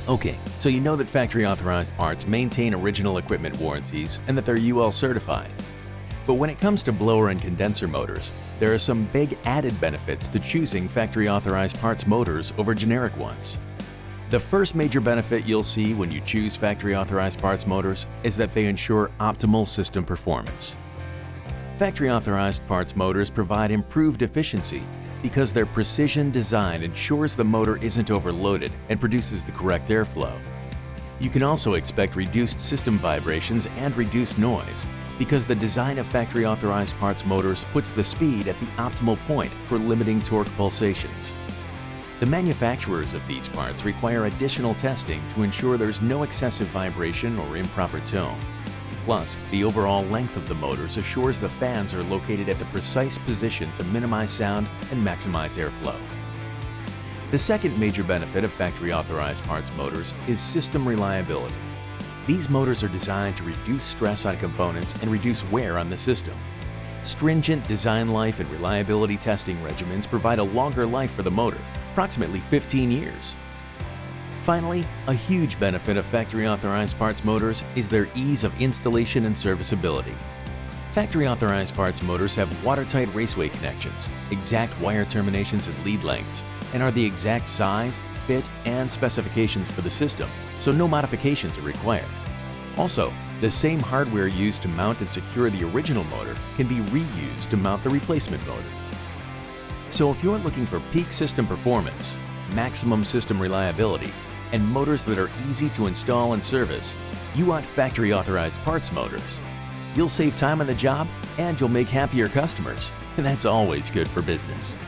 Okay, so you know that factory authorized parts maintain original equipment warranties and that they're UL certified. But when it comes to blower and condenser motors, there are some big added benefits to choosing factory authorized parts motors over generic ones. The first major benefit you'll see when you choose factory authorized parts motors is that they ensure optimal system performance. Factory authorized parts motors provide improved efficiency because their precision design ensures the motor isn't overloaded and produces the correct airflow. You can also expect reduced system vibrations and reduced noise because the design of factory authorized parts motors puts the speed at the optimal point for limiting torque pulsations. The manufacturers of these parts require additional testing to ensure there's no excessive vibration or improper tone. Plus, the overall length of the motors assures the fans are located at the precise position to minimize sound and maximize airflow. The second major benefit of factory authorized parts motors is system reliability. These motors are designed to reduce stress on components and reduce wear on the system. Stringent design life and reliability testing regimens provide a longer life for the motor, approximately 15 years. Finally, a huge benefit of factory authorized parts motors is their ease of installation and serviceability. Factory authorized parts motors have watertight raceway connections, exact wire terminations and lead lengths, and are the exact size, fit, and specifications for the system, so no modifications are required. Also, the same hardware used to mount and secure the original motor can be reused to mount the replacement motor. So if you're looking for peak system performance, maximum system reliability, and motors that are easy to install and service, you want factory authorized parts motors. You'll save time on the job and you'll make happier customers, and that's always good for business.